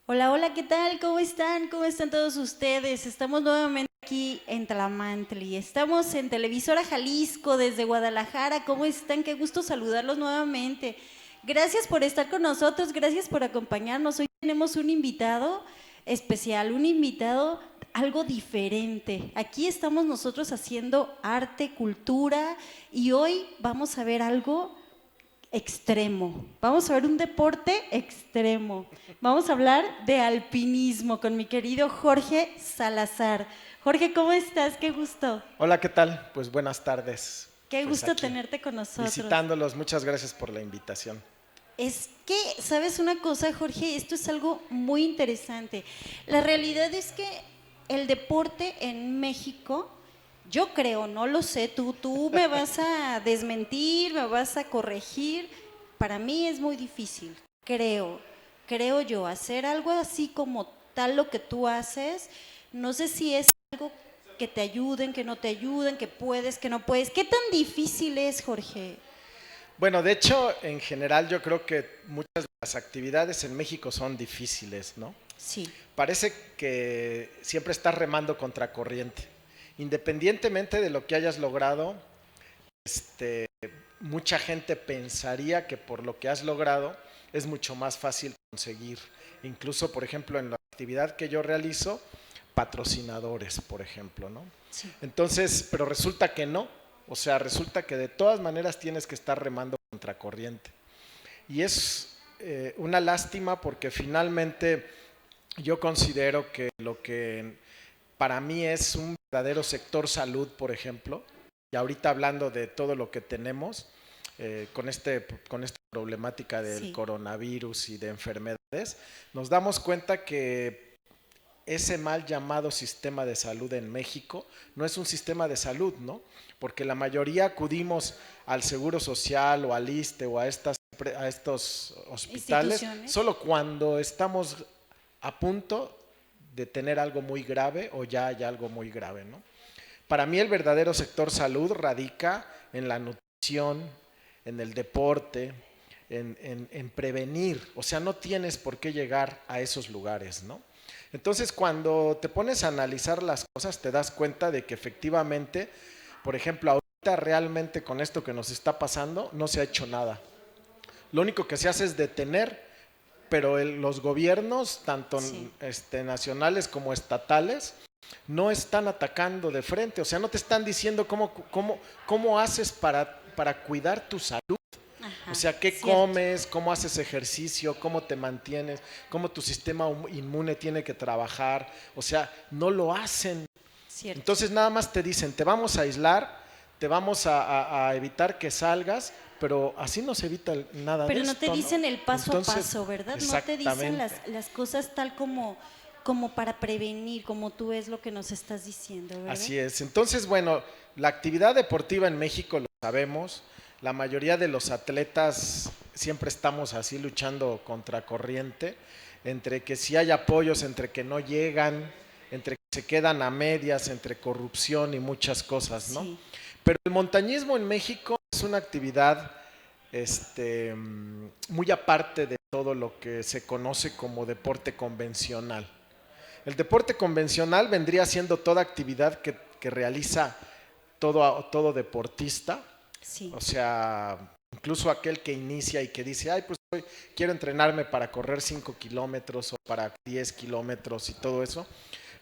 Hola, hola, ¿qué tal? ¿Cómo están? ¿Cómo están todos ustedes? Estamos nuevamente aquí en Tlamantli. Estamos en Televisora Jalisco desde Guadalajara. ¿Cómo están? Qué gusto saludarlos nuevamente. Gracias por estar con nosotros, gracias por acompañarnos. Hoy tenemos un invitado especial, un invitado algo diferente. Aquí estamos nosotros haciendo arte, cultura y hoy vamos a ver algo extremo. Vamos a ver un deporte extremo. Vamos a hablar de alpinismo con mi querido Jorge Salazar. Jorge, ¿cómo estás? Qué gusto. Hola, ¿qué tal? Pues buenas tardes. Qué Pues gusto aquí, tenerte con nosotros. visitándolos. Muchas gracias por la invitación. Es que, ¿sabes una cosa, Jorge? Esto es algo muy interesante. La realidad es que el deporte en México, yo creo, no lo sé, tú me vas a desmentir, me vas a corregir. Para mí es muy difícil, creo yo, hacer algo así como tal lo que tú haces. No sé si es algo que te ayuden, que no te ayuden, que puedes, que no puedes. ¿Qué tan difícil es, Jorge? Bueno, de hecho, en general yo creo que muchas de las actividades en México son difíciles, ¿no? Sí. Parece que siempre estás remando contra corriente. Independientemente de lo que hayas logrado, mucha gente pensaría que por lo que has logrado es mucho más fácil conseguir. Incluso, por ejemplo, en la actividad que yo realizo, patrocinadores, por ejemplo, ¿no? Sí. Entonces, pero resulta que no. O sea, resulta que de todas maneras tienes que estar remando contra corriente. Y es una lástima porque finalmente yo considero que lo que para mí es un verdadero sector salud, por ejemplo, y ahorita hablando de todo lo que tenemos con esta problemática del Sí. coronavirus y de enfermedades, nos damos cuenta que ese mal llamado sistema de salud en México no es un sistema de salud, ¿no? Porque la mayoría acudimos al Seguro Social o al ISSSTE o a estos hospitales Instituciones. solo cuando estamos a punto de tener algo muy grave o ya hay algo muy grave, ¿no? Para mí el verdadero sector salud radica en la nutrición, en el deporte, en prevenir. O sea, no tienes por qué llegar a esos lugares, ¿no? Entonces, cuando te pones a analizar las cosas, te das cuenta de que efectivamente, por ejemplo, ahorita realmente con esto que nos está pasando, no se ha hecho nada. Lo único que se hace es detener, pero los gobiernos, tanto Sí. nacionales como estatales, no están atacando de frente. O sea, no te están diciendo cómo haces para cuidar tu salud. O Ajá, sea, qué cierto, comes, cómo haces ejercicio, cómo te mantienes, cómo tu sistema inmune tiene que trabajar. O sea, no lo hacen. cierto. Entonces nada más te dicen, te vamos a aislar, te vamos a evitar que salgas, pero así no se evita nada de Pero no te esto, ¿no? dicen el paso a Entonces, paso, ¿verdad? No te dicen exactamente. las cosas tal como para prevenir, como tú es lo que nos estás diciendo, ¿verdad? Así es. Entonces, bueno, la actividad deportiva en México lo sabemos. La mayoría de los atletas siempre estamos así luchando contra corriente, entre que si hay apoyos, entre que no llegan, entre que se quedan a medias, entre corrupción y muchas cosas, ¿no? Sí. Pero el montañismo en México es una actividad muy aparte de todo lo que se conoce como deporte convencional. El deporte convencional vendría siendo toda actividad que realiza todo deportista, Sí. o sea, incluso aquel que inicia y que dice, ay, pues hoy quiero entrenarme para correr 5 kilómetros o para 10 kilómetros y todo eso.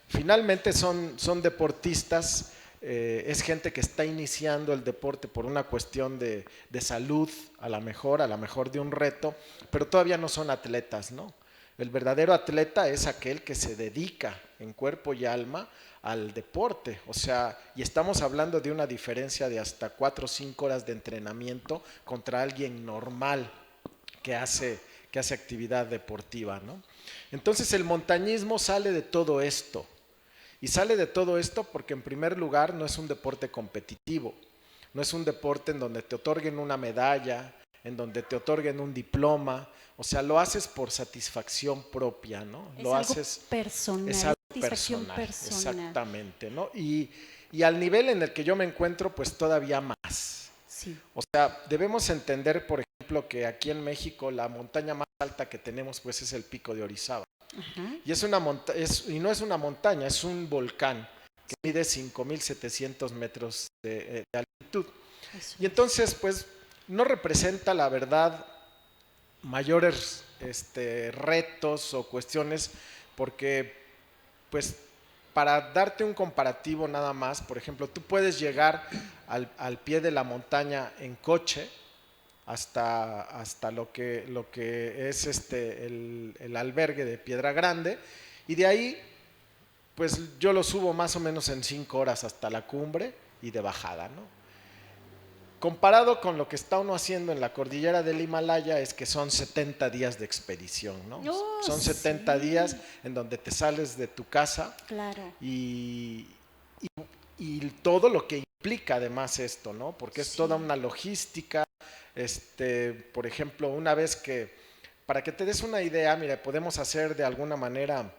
Finalmente son deportistas, es gente que está iniciando el deporte por una cuestión de salud, a lo mejor de un reto, pero todavía no son atletas, ¿no? El verdadero atleta es aquel que se dedica en cuerpo y alma al deporte, o sea, y estamos hablando de una diferencia de hasta 4 o 5 horas de entrenamiento contra alguien normal que que hace actividad deportiva, ¿no? Entonces el montañismo sale de todo esto, y sale de todo esto porque en primer lugar no es un deporte competitivo, no es un deporte en donde te otorguen una medalla, en donde te otorguen un diploma, o sea, lo haces por satisfacción propia, ¿no? Es Lo algo haces, es personal, es algo satisfacción personal, personal. exactamente, ¿no? Y al nivel en el que yo me encuentro, pues todavía más. Sí. O sea, debemos entender, por ejemplo, ejemplo, que aquí en México la montaña más alta que tenemos pues es el Pico de Orizaba. Ajá. Y, y no es una montaña, es un volcán que mide 5.700 metros de altitud. Eso Y es. entonces, pues, no representa, la verdad, mayores retos o cuestiones, porque, pues, para darte un comparativo nada más, por ejemplo, tú puedes llegar al pie de la montaña en coche hasta lo que es el albergue de Piedra Grande, y de ahí, pues, yo lo subo más o menos en 5 horas hasta la cumbre y de bajada, ¿no? Comparado con lo que está uno haciendo en la cordillera del Himalaya, es que son 70 días de expedición, ¿no? Oh, Son 70 días sí, en donde te sales de tu casa claro. y, y todo lo que implica además esto, ¿no? Porque es toda Sí. una logística. Por ejemplo, una vez que, para que te des una idea, mira, podemos hacer de alguna manera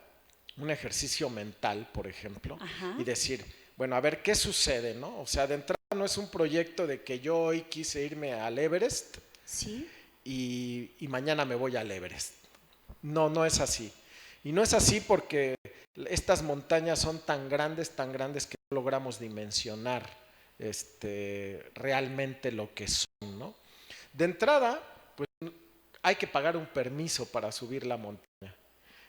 un ejercicio mental, por ejemplo, Ajá. y decir, bueno, a ver qué sucede, ¿no? O sea, de entrada no es un proyecto de que yo hoy quise irme al Everest Sí. y mañana me voy al Everest. No, no es así. Y no es así porque estas montañas son tan grandes que no logramos dimensionar realmente lo que son, ¿no? De entrada, pues hay que pagar un permiso para subir la montaña.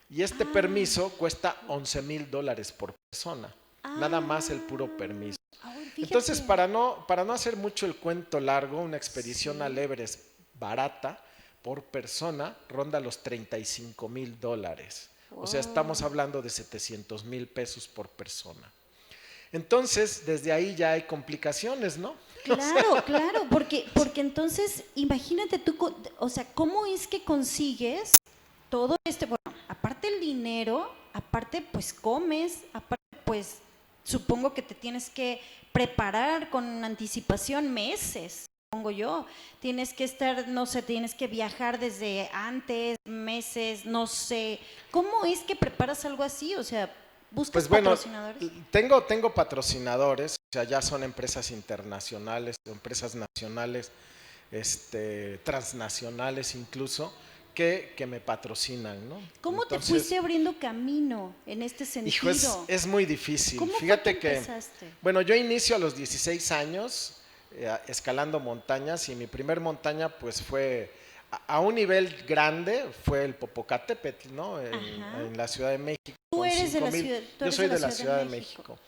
Y este Ah, permiso cuesta $11,000 por persona. Nada más el puro ah. permiso. Ahora, Entonces, fíjate. para no hacer mucho el cuento largo, una expedición al Sí. Everest barata por persona ronda los $35,000. O sea, estamos Wow. hablando de $700,000 por persona. Entonces, desde ahí ya hay complicaciones, ¿no? Claro, claro, porque entonces, imagínate tú, o sea, ¿cómo es que consigues todo bueno, aparte el dinero, aparte pues comes, aparte pues supongo que te tienes que preparar con anticipación meses, supongo yo, tienes que estar, no sé, tienes que viajar desde antes, meses, no sé, ¿cómo es que preparas algo así? O sea, ¿buscas Pues bueno, patrocinadores? tengo patrocinadores, o sea, ya son empresas internacionales, empresas nacionales, transnacionales incluso, que me patrocinan, ¿no? ¿Cómo te Entonces, fuiste abriendo camino en este hijo, sentido? es muy difícil. ¿Cómo fue que Fíjate que, empezaste? bueno, yo inicio a los 16 años escalando montañas, y mi primer montaña pues fue a un nivel grande, fue el Popocatépetl, ¿no? Ajá. En la Ciudad de México, Tú con eres de cinco la mil ciudad, tú Yo eres de soy la de la Ciudad de Ciudad de México. México.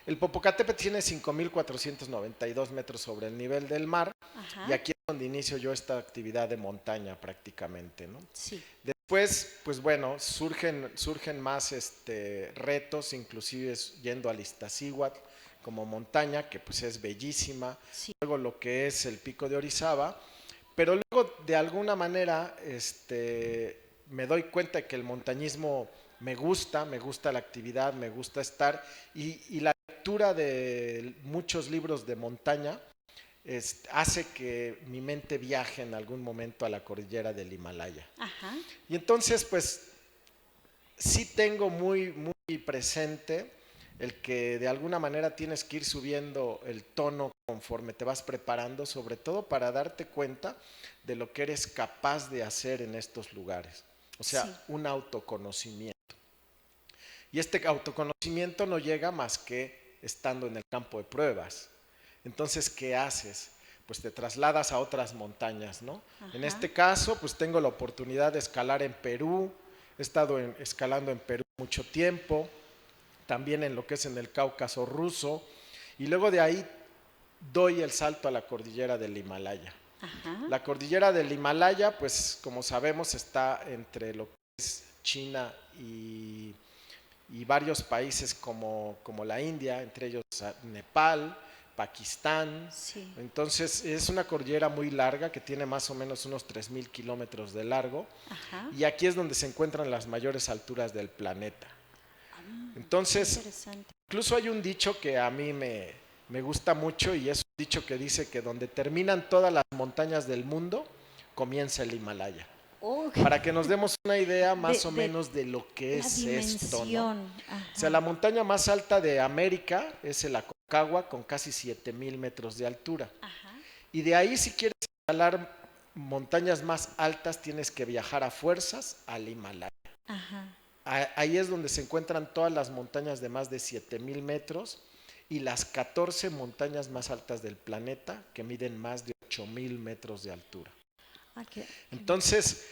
El Popocatépetl tiene 5.492 metros sobre el nivel del mar, y Ajá. aquí es donde inicio yo esta actividad de montaña prácticamente, ¿no? Sí. Después, pues bueno, surgen más retos, inclusive yendo al Iztaccíhuatl como montaña, que pues es bellísima. Sí. Luego lo que es el Pico de Orizaba, pero luego de alguna manera me doy cuenta de que el montañismo me gusta la actividad, me gusta estar, y la lectura de muchos libros de montaña hace que mi mente viaje en algún momento a la cordillera del Himalaya. Ajá. Y entonces, pues, sí tengo muy presente el que de alguna manera tienes que ir subiendo el tono conforme te vas preparando, sobre todo para darte cuenta de lo que eres capaz de hacer en estos lugares. O sea, Sí. un autoconocimiento. Y este autoconocimiento no llega más que estando en el campo de pruebas. Entonces, ¿qué haces? Pues te trasladas a otras montañas, ¿no? En Ajá. este caso, pues tengo la oportunidad de escalar en Perú. He estado escalando en Perú mucho tiempo, también en lo que es en el Cáucaso ruso, y luego de ahí doy el salto a la cordillera del Himalaya. Ajá. La cordillera del Himalaya, pues como sabemos, está entre lo que es China y varios países como la India, entre ellos Nepal, Pakistán. Sí. Entonces es una cordillera muy larga que tiene más o menos unos 3.000 kilómetros de largo, Ajá. y aquí es donde se encuentran las mayores alturas del planeta. Qué Entonces, interesante. incluso hay un dicho que a mí me gusta mucho, y es un dicho que dice que donde terminan todas las montañas del mundo, comienza el Himalaya. Oh, Para que nos demos una idea más o de menos de lo que la es esto, ¿no? dimensión. O sea, la Ajá. montaña más alta de América es el Aconcagua, con casi 7.000 metros de altura. Ajá. Y de ahí, si quieres escalar montañas más altas tienes que viajar a fuerzas al Himalaya. Ajá. Ahí es donde se encuentran todas las montañas de más de 7,000 metros y las 14 montañas más altas del planeta que miden más de 8,000 metros de altura. Ah, Entonces,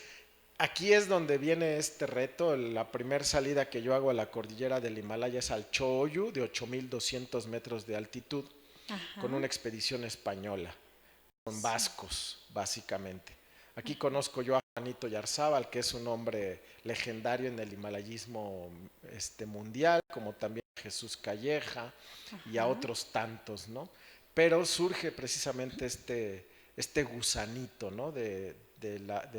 aquí es donde viene este reto. La primera salida que yo hago a la cordillera del Himalaya es al Cho-Oyu, de 8,200 metros de altitud, ajá. con una expedición española, con Sí. vascos, básicamente. Aquí conozco yo a Juanito Yarzábal, que es un hombre legendario en el himalayismo mundial, como también a Jesús Calleja y a Ajá. otros tantos, ¿no? Pero surge precisamente este gusanito, ¿no? de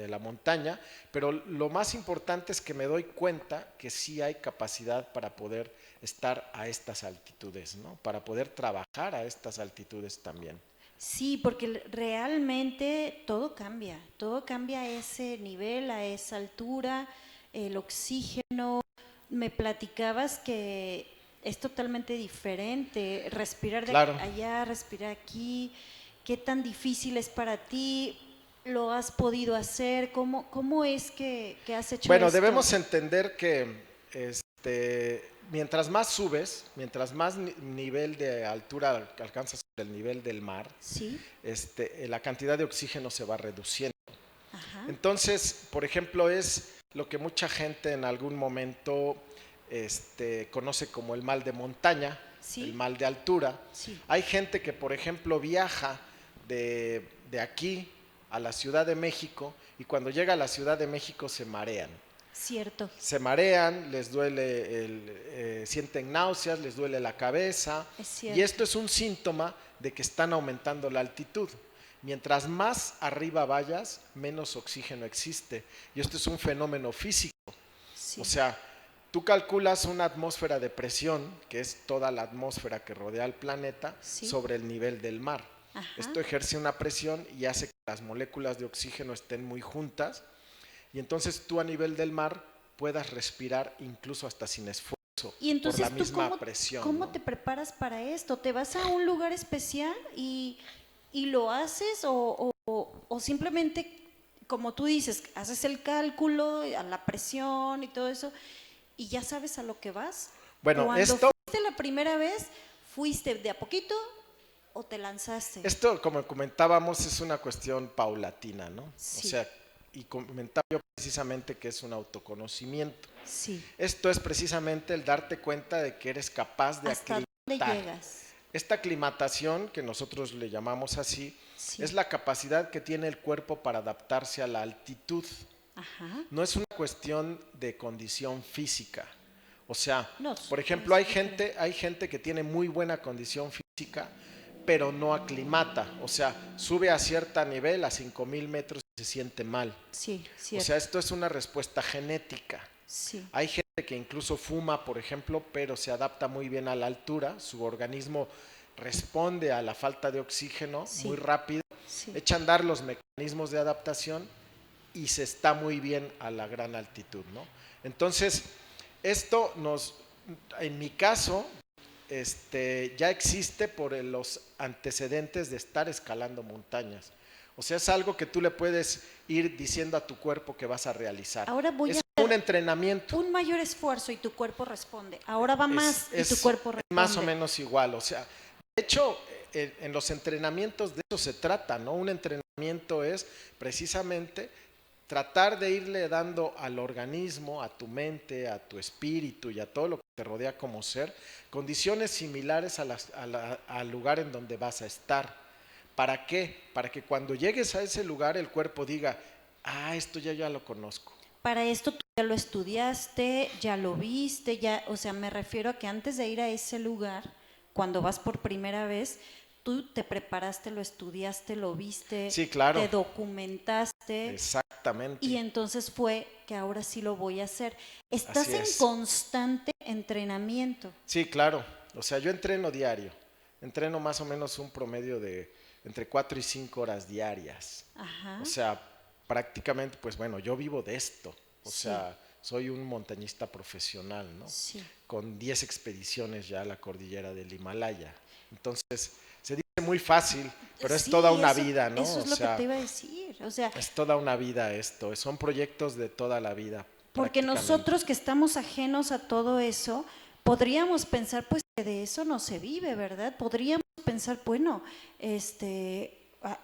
la montaña, pero lo más importante es que me doy cuenta que sí hay capacidad para poder estar a estas altitudes, ¿no? Para poder trabajar a estas altitudes también. Sí, porque realmente todo cambia a ese nivel, a esa altura, el oxígeno. Me platicabas que es totalmente diferente respirar de Claro. allá, respirar aquí. ¿Qué tan difícil es para ti? ¿Lo has podido hacer? ¿Cómo es que has hecho Bueno, esto? debemos entender que mientras más subes, mientras más nivel de altura alcanzas sobre el nivel del mar, Sí, la cantidad de oxígeno se va reduciendo. ajá, Entonces, por ejemplo, es lo que mucha gente en algún momento conoce como el mal de montaña, el sí, mal de altura. sí, Hay gente que, por ejemplo, viaja de aquí a la Ciudad de México y cuando llega a la Ciudad de México se marean. cierto, Se marean, les duele, sienten náuseas, les duele la cabeza es y cierto. esto es un síntoma de que están aumentando la altitud. Mientras más arriba vayas, menos oxígeno existe y esto es un fenómeno físico. O Sí, sea, tú calculas una atmósfera de presión, que es toda la atmósfera que rodea al planeta, sí, sobre el nivel del mar. ajá. Esto ejerce una presión y hace que las moléculas de oxígeno estén muy juntas y entonces tú a nivel del mar puedas respirar incluso hasta sin esfuerzo Y por la entonces tú misma presión, cómo ¿no? te preparas para esto? ¿Te vas a un lugar especial y lo haces o simplemente, como tú dices, haces el cálculo, a la presión y todo eso y ya sabes a lo que vas? Bueno, Cuando fuiste la primera vez, ¿fuiste de a poquito o te lanzaste? esto, como comentábamos, es una cuestión paulatina, ¿no? O Sí, sea, y comentaba yo precisamente que es un autoconocimiento. sí. Esto es precisamente el darte cuenta de que eres capaz de ¿Hasta dónde aclimatar. llegas? Esta aclimatación, que nosotros le llamamos así, Sí, es la capacidad que tiene el cuerpo para adaptarse a la altitud. ajá. No es una cuestión de condición física. O sea, No, por ejemplo, es diferente. hay gente que tiene muy buena condición física, pero no aclimata. O sea, sube a cierto nivel, a 5,000 metros, y se siente mal. Sí, O cierto. sea, esto es una respuesta genética. Sí, Hay gente que incluso fuma, por ejemplo, pero se adapta muy bien a la altura, su organismo responde a la falta de oxígeno muy sí, rápido, sí. echa a andar los mecanismos de adaptación y se está muy bien a la gran altitud, ¿no? Entonces, esto en mi caso, ya existe por los antecedentes de estar escalando montañas. O sea, es algo que tú le puedes ir diciendo a tu cuerpo que vas a realizar. Ahora voy Es a un hacer entrenamiento. un mayor esfuerzo y tu cuerpo responde. Ahora va más y tu Es cuerpo más o responde. menos igual. O sea, de hecho, en los entrenamientos de eso se trata, ¿no? Un entrenamiento es precisamente tratar de irle dando al organismo, a tu mente, a tu espíritu y a todo lo que te rodea como ser, condiciones similares al lugar en donde vas a estar. ¿Para qué? Para que cuando llegues a ese lugar el cuerpo diga, ah, esto ya lo conozco. Para esto tú ya lo estudiaste, ya lo viste, ya, o sea, me refiero a que antes de ir a ese lugar, cuando vas por primera vez, tú te preparaste, lo estudiaste, lo viste, Sí, claro, te documentaste y exactamente, entonces fue que ahora sí lo voy a hacer. Estás así en es. constante entrenamiento. Sí, claro, o sea, yo entreno diario, entreno más o menos un promedio de entre 4 y 5 horas diarias. Ajá, O sea, prácticamente, pues bueno, yo vivo de esto. O sí, sea, soy un montañista profesional, ¿no? sí. Con 10 expediciones ya a la cordillera del Himalaya. Entonces, se dice muy fácil, pero es toda Sí, una vida, ¿no? eso O es lo que te sea, iba a decir. O sea, Es toda una vida esto, son proyectos de toda la vida. porque nosotros que estamos ajenos a todo eso, podríamos pensar pues que de eso no se vive, ¿verdad? Podríamos pensar, bueno,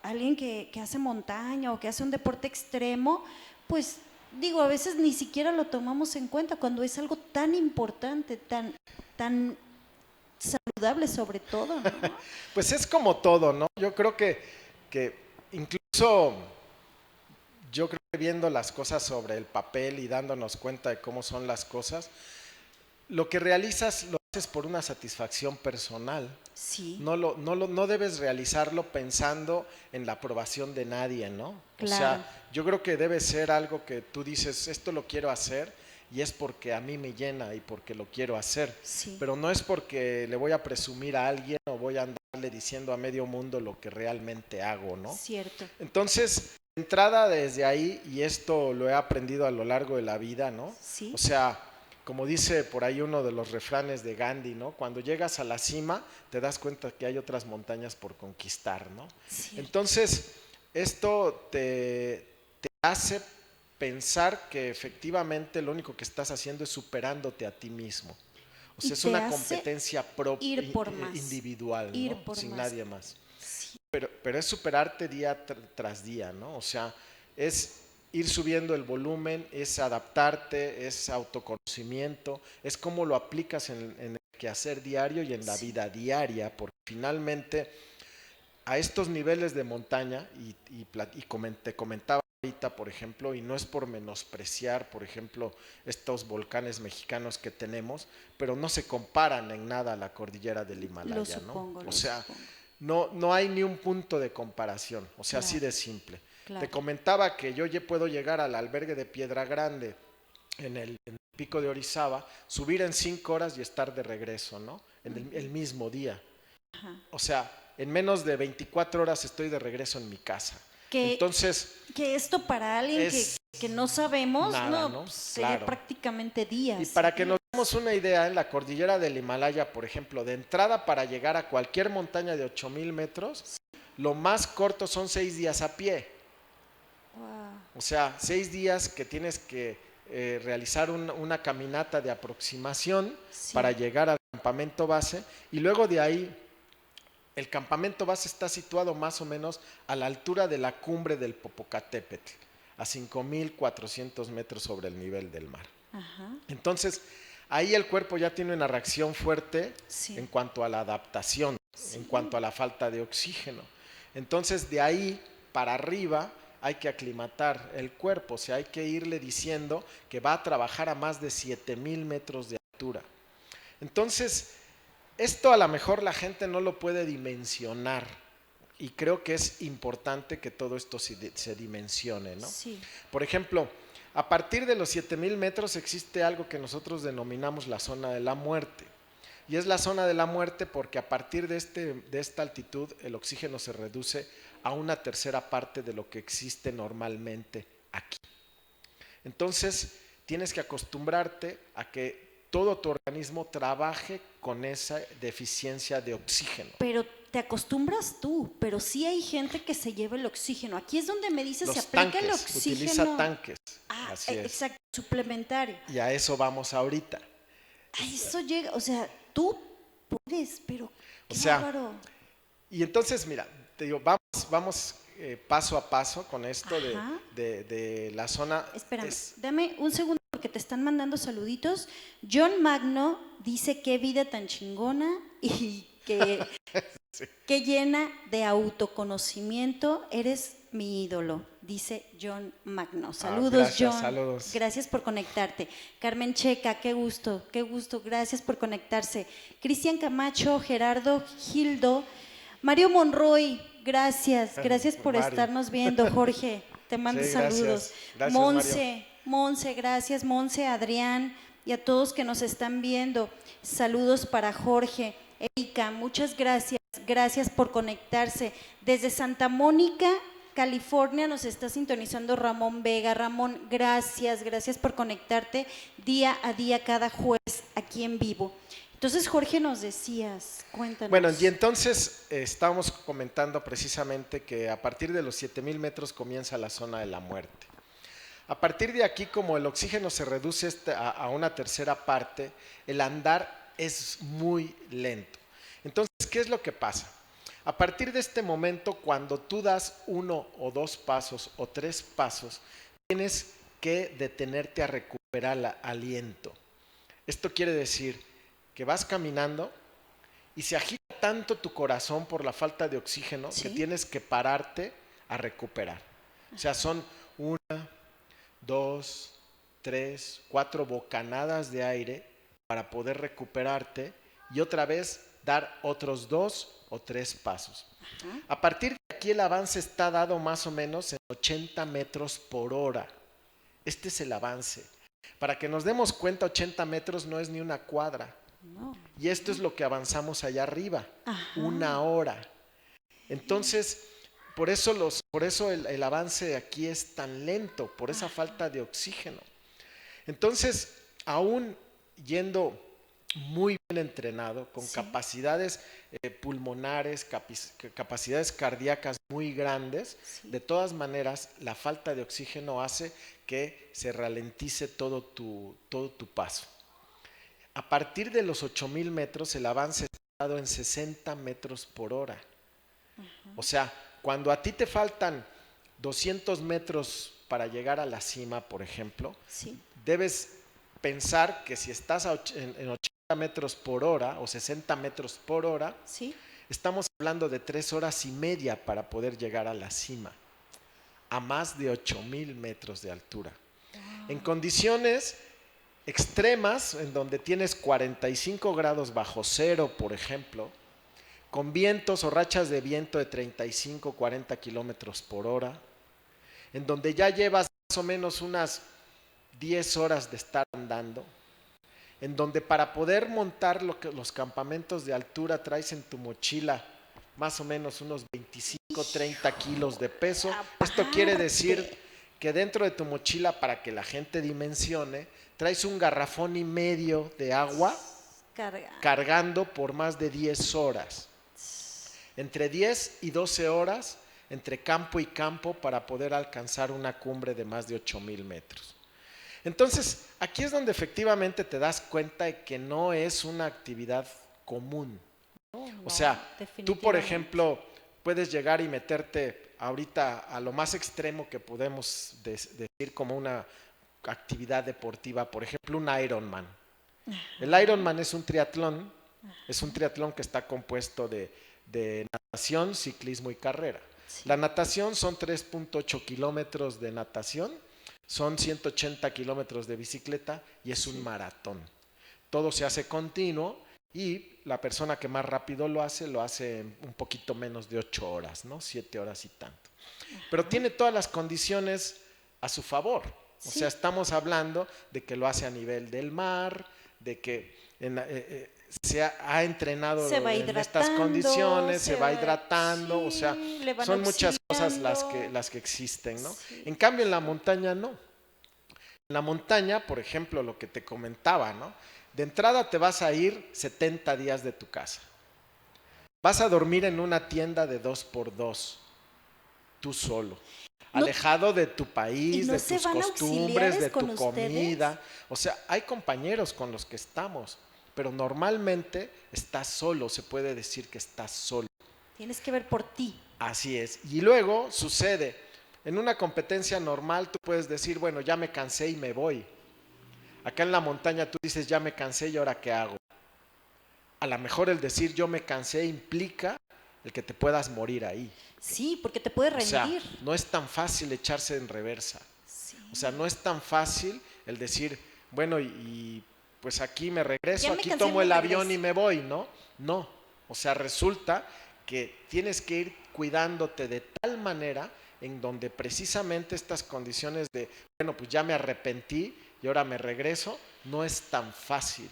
alguien que hace montaña o que hace un deporte extremo, pues digo, a veces ni siquiera lo tomamos en cuenta cuando es algo tan importante, tan saludable sobre todo, ¿no? Pues es como todo, ¿no? Yo creo que incluso, yo creo que viendo las cosas sobre el papel y dándonos cuenta de cómo son las cosas, lo que realizas lo haces por una satisfacción personal. Sí. No debes realizarlo pensando en la aprobación de nadie, ¿no? Claro. O sea, yo creo que debe ser algo que tú dices, esto lo quiero hacer y es porque a mí me llena y porque lo quiero hacer. Sí. Pero no es porque le voy a presumir a alguien o voy a andarle diciendo a medio mundo lo que realmente hago, ¿no? Cierto. Entonces, de entrada desde ahí, y esto lo he aprendido a lo largo de la vida, ¿no? Sí. O sea, como dice por ahí uno de los refranes de Gandhi, ¿no? Cuando llegas a la cima, te das cuenta que hay otras montañas por conquistar, ¿no? Cierto. Entonces, esto te hace pensar que efectivamente lo único que estás haciendo es superándote a ti mismo. O sea, es una competencia propia, individual, ir ¿no? por Sin más. nadie más. Sí. Pero es superarte día tras día, ¿no? O sea, es ir subiendo el volumen, es adaptarte, es autoconocimiento, es cómo lo aplicas en el quehacer diario y en la vida diaria, porque finalmente a estos niveles de montaña, te comentaba ahorita, por ejemplo, y no es por menospreciar, por ejemplo, estos volcanes mexicanos que tenemos, pero no se comparan en nada a la cordillera del Himalaya, ¿no? O sea, no hay ni un punto de comparación, o sea, así de simple. Claro. Te comentaba que yo puedo llegar al albergue de Piedra Grande en el pico de Orizaba, subir en 5 horas y estar de regreso, ¿no? En el mismo día. Ajá. O sea, en menos de 24 horas estoy de regreso en mi casa. Entonces, que esto para alguien que no sabemos, nada, ¿no? Sería claro. Prácticamente días. Y para que nos demos una idea, en la cordillera del Himalaya, por ejemplo, de entrada para llegar a cualquier montaña de 8,000 metros, lo más corto son 6 días a pie. Wow. O sea, 6 días que tienes que realizar una caminata de aproximación para llegar al campamento base, y luego de ahí el campamento base está situado más o menos a la altura de la cumbre del Popocatépetl, a 5,400 metros sobre el nivel del mar. Ajá. Entonces, ahí el cuerpo ya tiene una reacción fuerte en cuanto a la adaptación, en cuanto a la falta de oxígeno. Entonces, de ahí para arriba hay que aclimatar el cuerpo, o sea, hay que irle diciendo que va a trabajar a más de 7,000 metros de altura. Entonces, esto a lo mejor la gente no lo puede dimensionar, y creo que es importante que todo esto se dimensione, ¿no? Sí. Por ejemplo, a partir de los 7,000 metros existe algo que nosotros denominamos la zona de la muerte. Y es la zona de la muerte porque a partir de esta altitud el oxígeno se reduce a una tercera parte de lo que existe normalmente aquí. Entonces, tienes que acostumbrarte a que todo tu organismo trabaje con esa deficiencia de oxígeno. Pero te acostumbras tú, pero sí hay gente que se lleva el oxígeno. Aquí es donde me dices se aplica tanques, el oxígeno. Utiliza tanques. Así es. Exacto, suplementario. Y a eso vamos ahorita. A eso llega, o sea, tú puedes, pero qué bárbaro. Y entonces, mira, te digo, vamos paso a paso con esto de la zona. Espérame, dame un segundo porque te están mandando saluditos. John Magno dice qué vida tan chingona y que llena de autoconocimiento, eres mi ídolo, dice John Magno. Saludos, gracias, John. Saludos. Gracias por conectarte. Carmen Checa, qué gusto, gracias por conectarse. Cristian Camacho, Gerardo Gildo, Mario Monroy, gracias por estarnos viendo. Jorge, te mando saludos. Gracias, Monse, gracias, Monse, Adrián y a todos que nos están viendo. Saludos para Jorge. Erika, muchas gracias por conectarse. Desde Santa Mónica, California, nos está sintonizando Ramón Vega. Ramón, gracias por conectarte día a día, cada jueves, aquí en vivo. Entonces, Jorge, nos decías, cuéntanos. Bueno, y entonces estábamos comentando precisamente que a partir de los 7,000 metros comienza la zona de la muerte. A partir de aquí, como el oxígeno se reduce a una tercera parte, el andar es muy lento. Entonces, ¿qué es lo que pasa? A partir de este momento, cuando tú das 1 o 2 pasos o 3 pasos, tienes que detenerte a recuperar el aliento. Esto quiere decir que vas caminando y se agita tanto tu corazón por la falta de oxígeno, ¿sí?, que tienes que pararte a recuperar. O sea, son 1, 2, 3, 4 bocanadas de aire para poder recuperarte y otra vez dar otros 2 o 3 pasos. A partir de aquí el avance está dado más o menos en 80 metros por hora. Este es el avance. Para que nos demos cuenta, 80 metros no es ni una cuadra. No. Y esto es lo que avanzamos allá arriba, 1 hora. Entonces, por eso el avance aquí es tan lento, por esa falta de oxígeno. Entonces, aún yendo muy bien entrenado, con capacidades pulmonares, capacidades cardíacas muy grandes, de todas maneras, la falta de oxígeno hace que se ralentice todo tu paso. A partir de los 8,000 metros, el avance está dado en 60 metros por hora. O sea, cuando a ti te faltan 200 metros para llegar a la cima, por ejemplo, debes pensar que si estás en 80 metros por hora o 60 metros por hora, estamos hablando de 3 horas y media para poder llegar a la cima, a más de 8,000 metros de altura. En condiciones extremas, en donde tienes 45 grados bajo cero, por ejemplo, con vientos o rachas de viento de 35, 40 kilómetros por hora, en donde ya llevas más o menos unas 10 horas de estar andando, en donde para poder montar los campamentos de altura traes en tu mochila más o menos unos 25, 30 kilos de peso. Esto quiere decir que dentro de tu mochila, para que la gente dimensione, traes 1,5 garrafones de agua cargando por más de 10 horas. Entre 10 y 12 horas, entre campo y campo, para poder alcanzar una cumbre de más de 8,000 metros. Entonces, aquí es donde efectivamente te das cuenta de que no es una actividad común. O sea, tú, por ejemplo, puedes llegar y meterte ahorita a lo más extremo que podemos decir como una actividad deportiva, por ejemplo, un Ironman. El Ironman es un triatlón, que está compuesto de natación, ciclismo y carrera. La natación son 3.8 kilómetros de natación, son 180 kilómetros de bicicleta y es un maratón. Todo se hace continuo y la persona que más rápido lo hace en un poquito menos de 8 horas, ¿no? 7 horas y tanto. Pero tiene todas las condiciones a su favor. O sea, estamos hablando de que lo hace a nivel del mar, de que se ha entrenado en estas condiciones, se va hidratando, o sea, son muchas cosas las que existen, ¿no? En cambio, en la montaña no. En la montaña, por ejemplo, lo que te comentaba, ¿no? De entrada te vas a ir 70 días de tu casa. Vas a dormir en una tienda de 2x2, tú solo. Alejado de tu país, de tus costumbres, de tu comida. O sea, hay compañeros con los que estamos, pero normalmente estás solo, se puede decir que estás solo. Tienes que ver por ti. Así es. Y luego sucede, en una competencia normal tú puedes decir, bueno, ya me cansé y me voy. Acá en la montaña tú dices, ya me cansé y ahora ¿qué hago? A lo mejor el decir yo me cansé implica el que te puedas morir ahí. Sí, porque te puedes rendir. O sea, no es tan fácil echarse en reversa. O sea, no es tan fácil el decir, bueno, y pues aquí me regreso, aquí tomo el avión y me voy, ¿no? No, o sea, resulta que tienes que ir cuidándote de tal manera en donde precisamente estas condiciones de, bueno, pues ya me arrepentí y ahora me regreso, no es tan fácil.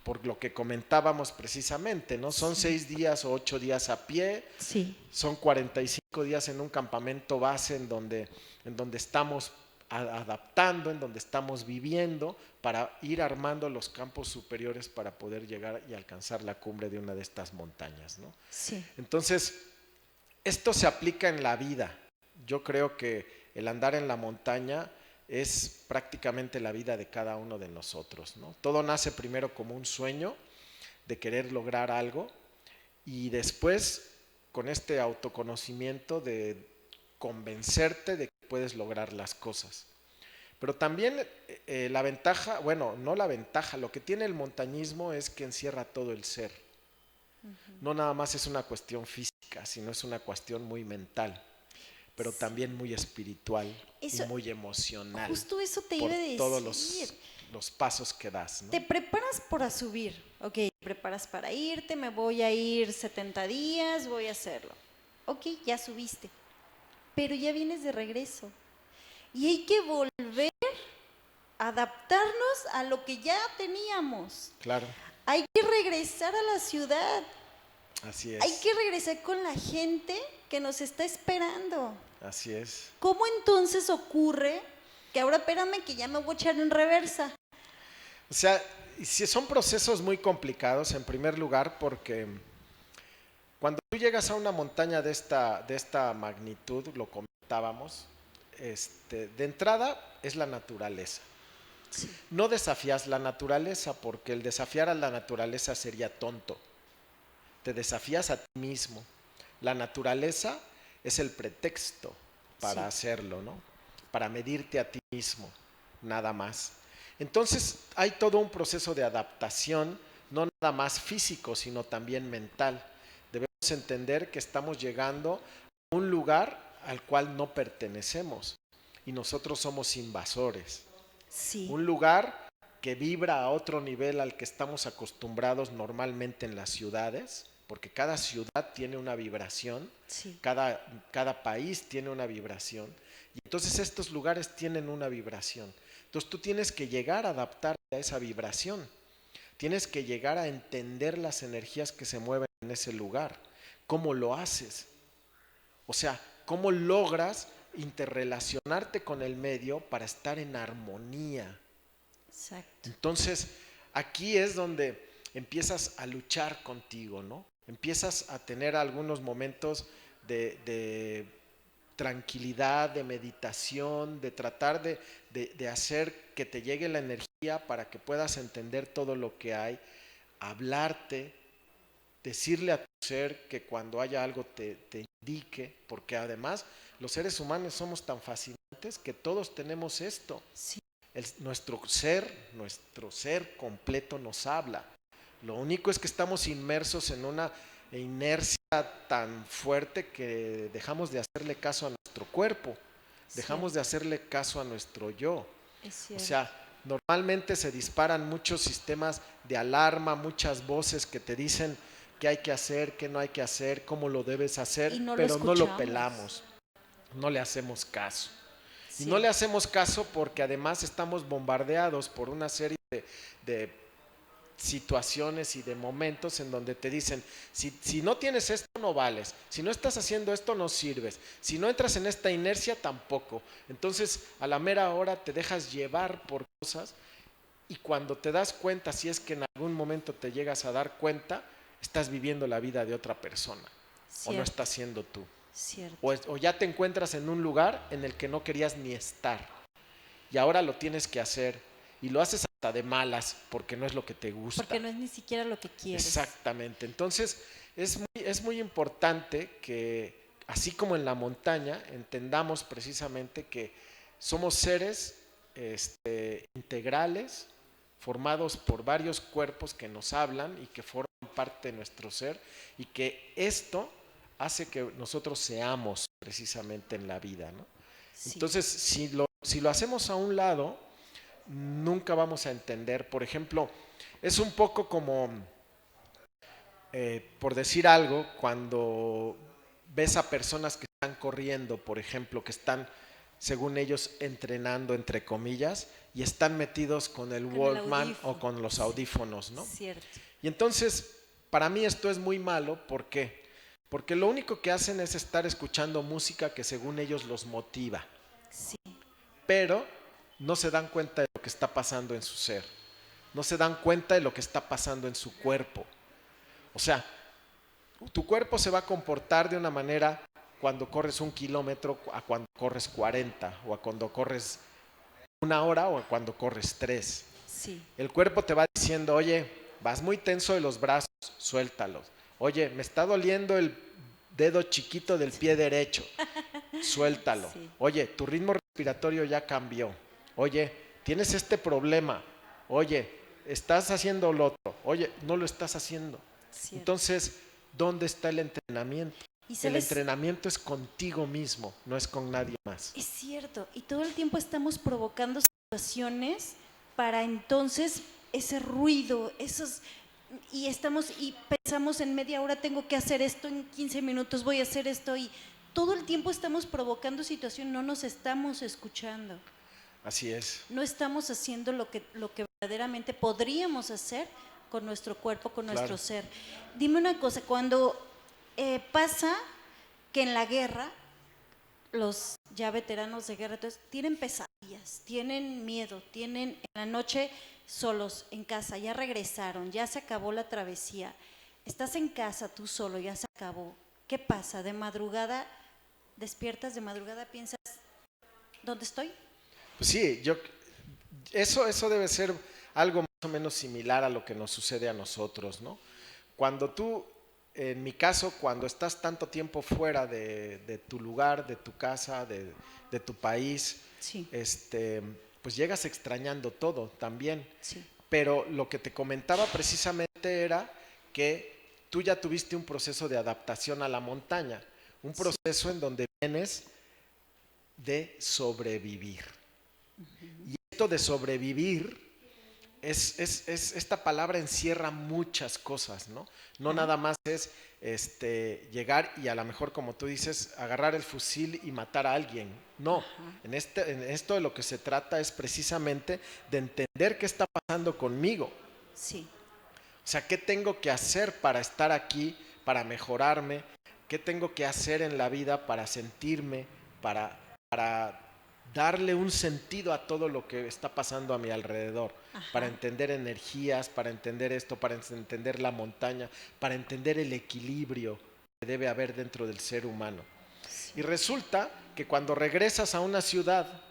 Por lo que comentábamos precisamente, ¿no? Son 6 días o 8 días a pie, son 45 días en un campamento base en donde estamos adaptando, en donde estamos viviendo, para ir armando los campos superiores para poder llegar y alcanzar la cumbre de una de estas montañas, ¿no? Sí. Entonces, esto se aplica en la vida. Yo creo que el andar en la montaña es prácticamente la vida de cada uno de nosotros, ¿no? Todo nace primero como un sueño de querer lograr algo y después con este autoconocimiento de convencerte de que puedes lograr las cosas. Pero también la ventaja, bueno, no la ventaja, lo que tiene el montañismo es que encierra todo el ser. No nada más es una cuestión física, sino es una cuestión muy mental, pero también muy espiritual y muy emocional. Justo eso te por iba a decir. todos los pasos que das, ¿no? Te preparas para subir, ok, te preparas para irte, me voy a ir 70 días, voy a hacerlo. Ok, ya subiste, pero ya vienes de regreso. Y hay que volver a adaptarnos a lo que ya teníamos. Claro. Hay que regresar a la ciudad. Así es. Hay que regresar con la gente que nos está esperando. Así es. ¿Cómo entonces ocurre que ahora espérame que ya me voy a echar en reversa? O sea, si son procesos muy complicados, en primer lugar, porque cuando tú llegas a una montaña de esta magnitud, lo comentábamos, de entrada es la naturaleza. Sí. No desafías la naturaleza, porque el desafiar a la naturaleza sería tonto. Te desafías a ti mismo. La naturaleza es el pretexto para hacerlo, ¿no? Para medirte a ti mismo, nada más. Entonces hay todo un proceso de adaptación, no nada más físico, sino también mental. Debemos entender que estamos llegando a un lugar al cual no pertenecemos y nosotros somos invasores. Sí. Un lugar que vibra a otro nivel al que estamos acostumbrados normalmente en las ciudades, porque cada ciudad tiene una vibración, cada país tiene una vibración, y entonces estos lugares tienen una vibración. Entonces tú tienes que llegar a adaptarte a esa vibración, tienes que llegar a entender las energías que se mueven en ese lugar. ¿Cómo lo haces? O sea, ¿cómo logras interrelacionarte con el medio para estar en armonía? Exacto. Entonces, aquí es donde empiezas a luchar contigo, ¿no? Empiezas a tener algunos momentos de tranquilidad, de meditación, de tratar de hacer que te llegue la energía para que puedas entender todo lo que hay, hablarte, decirle a tu ser que cuando haya algo te indique, porque además los seres humanos somos tan fascinantes que todos tenemos esto. Sí. Nuestro ser completo nos habla. Lo único es que estamos inmersos en una inercia tan fuerte que dejamos de hacerle caso a nuestro cuerpo, dejamos de hacerle caso a nuestro yo. O sea, normalmente se disparan muchos sistemas de alarma, muchas voces que te dicen qué hay que hacer, qué no hay que hacer, cómo lo debes hacer, pero no lo pelamos, no le hacemos caso. Y no le hacemos caso porque además estamos bombardeados por una serie de situaciones y de momentos en donde te dicen, si no tienes esto no vales, si no estás haciendo esto no sirves, si no entras en esta inercia tampoco. Entonces a la mera hora te dejas llevar por cosas y cuando te das cuenta, si es que en algún momento te llegas a dar cuenta, estás viviendo la vida de otra persona. O no estás siendo tú. O ya te encuentras en un lugar en el que no querías ni estar y ahora lo tienes que hacer y lo haces hasta de malas porque no es lo que te gusta. Porque no es ni siquiera lo que quieres. Exactamente. Entonces es muy importante que así como en la montaña entendamos precisamente que somos seres integrales formados por varios cuerpos que nos hablan y que forman parte de nuestro ser y que esto hace que nosotros seamos precisamente en la vida, ¿no? Sí. Entonces, si lo hacemos a un lado, nunca vamos a entender. Por ejemplo, es un poco como, por decir algo, cuando ves a personas que están corriendo, por ejemplo, que están, según ellos, entrenando, entre comillas, y están metidos con el Walkman o con los audífonos, ¿no? Cierto. Y entonces, para mí esto es muy malo, ¿por qué? Porque lo único que hacen es estar escuchando música que según ellos los motiva. Sí. pero no se dan cuenta de lo que está pasando en su ser, no se dan cuenta de lo que está pasando en su cuerpo. O sea, tu cuerpo se va a comportar de una manera cuando corres 1 kilómetro a cuando corres 40, o a cuando corres 1 hora o a cuando corres 3. Sí. El cuerpo te va diciendo, oye, vas muy tenso de los brazos, suéltalos. Oye, me está doliendo el dedo chiquito del pie derecho, suéltalo. Sí. Oye, tu ritmo respiratorio ya cambió. Oye, tienes este problema. Oye, estás haciendo lo otro. Oye, no lo estás haciendo. Cierto. Entonces, ¿dónde está el entrenamiento? ¿Y El sabes? entrenamiento es contigo mismo, no es con nadie más. Es cierto, y todo el tiempo estamos provocando situaciones para entonces ese ruido, y pensamos en media hora tengo que hacer esto, en 15 minutos voy a hacer esto, y todo el tiempo estamos provocando situación, no nos estamos escuchando. Así es. No estamos haciendo lo que verdaderamente podríamos hacer con nuestro cuerpo, con nuestro ser. Dime una cosa, cuando pasa que en la guerra, los ya veteranos de guerra, entonces, tienen pesadillas, tienen miedo, tienen en la noche solos en casa, ya regresaron, ya se acabó la travesía, estás en casa tú solo, ya se acabó. ¿Qué pasa? De madrugada, despiertas de madrugada, piensas, ¿dónde estoy? Pues sí, eso debe ser algo más o menos similar a lo que nos sucede a nosotros, ¿no? Cuando tú, en mi caso, cuando estás tanto tiempo fuera de tu lugar, de tu casa, de tu país, Sí. Pues llegas extrañando todo también. Sí. Pero lo que te comentaba precisamente era que tú ya tuviste un proceso de adaptación a la montaña, un proceso en donde vienes de sobrevivir. Y esto de sobrevivir, esta palabra encierra muchas cosas, ¿no? No nada más es llegar y a lo mejor, como tú dices, agarrar el fusil y matar a alguien. No, en esto de lo que se trata es precisamente de entender qué está pasando conmigo. Sí. O sea, ¿qué tengo que hacer para estar aquí, para mejorarme? ¿Qué tengo que hacer en la vida para sentirme, para darle un sentido a todo lo que está pasando a mi alrededor? Para entender energías, para entender esto, para entender la montaña, para entender el equilibrio que debe haber dentro del ser humano. Sí. Y resulta que cuando regresas a una ciudad,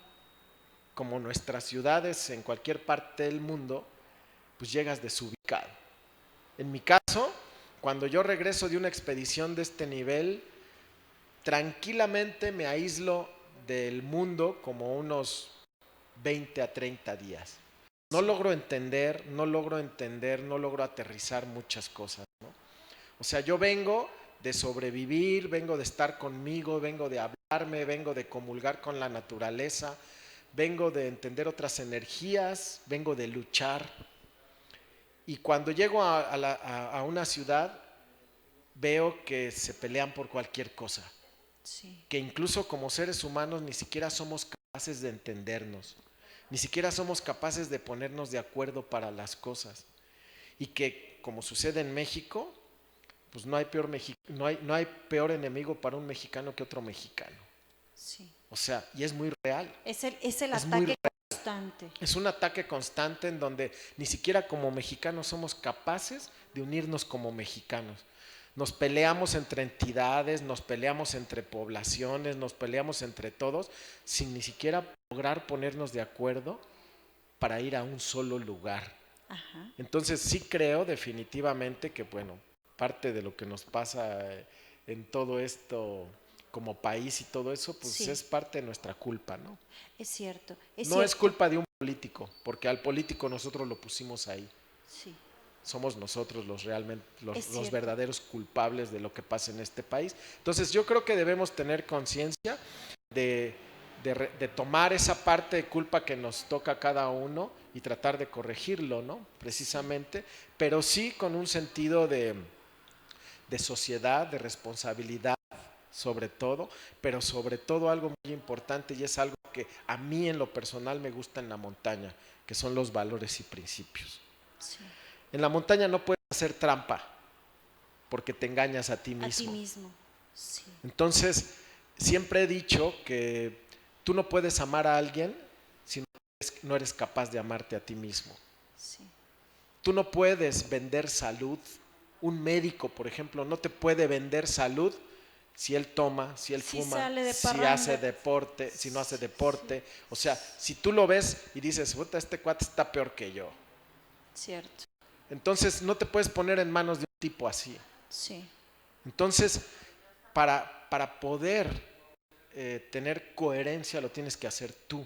como nuestras ciudades en cualquier parte del mundo, pues llegas desubicado. En mi caso, cuando yo regreso de una expedición de este nivel, tranquilamente me aíslo del mundo como unos 20 a 30 días. No logro entender, no logro aterrizar muchas cosas, ¿no? O sea, yo vengo de sobrevivir, vengo de estar conmigo, vengo de hablarme, vengo de comulgar con la naturaleza, vengo de entender otras energías, vengo de luchar. Y cuando llego a una ciudad, veo que se pelean por cualquier cosa. Sí. Que incluso como seres humanos ni siquiera somos capaces de entendernos. Ni siquiera somos capaces de ponernos de acuerdo para las cosas. Y que, como sucede en México, pues no hay peor enemigo para un mexicano que otro mexicano. Sí. O sea, y es muy real. Es el ataque constante. Es un ataque constante en donde ni siquiera como mexicanos somos capaces de unirnos como mexicanos. Nos peleamos entre entidades, nos peleamos entre poblaciones, nos peleamos entre todos, sin ni siquiera lograr ponernos de acuerdo para ir a un solo lugar. Ajá. Entonces sí creo definitivamente que, bueno, parte de lo que nos pasa en todo esto como país y todo eso, pues sí, es parte de nuestra culpa, ¿no? Es cierto. No es culpa de un político, porque al político nosotros lo pusimos ahí. Sí. Somos nosotros los verdaderos culpables de lo que pasa en este país. Entonces yo creo que debemos tener conciencia de tomar esa parte de culpa que nos toca a cada uno y tratar de corregirlo, ¿no? Precisamente, pero sí con un sentido de sociedad, de responsabilidad sobre todo, pero sobre todo algo muy importante, y es algo que a mí en lo personal me gusta en la montaña, que son los valores y principios. Sí. En la montaña no puedes hacer trampa porque te engañas a ti mismo. A ti mismo, sí. Entonces, siempre he dicho que tú no puedes amar a alguien no eres capaz de amarte a ti mismo. Sí. Tú no puedes vender salud. Un médico, por ejemplo, no te puede vender salud si él toma, si él Si fuma, sale de si parranda. hace deporte, si no hace deporte. O sea, si tú lo ves y dices, puta, este cuate está peor que yo. Cierto. Entonces no te puedes poner en manos de un tipo así. Sí. Entonces, para poder tener coherencia lo tienes que hacer tú.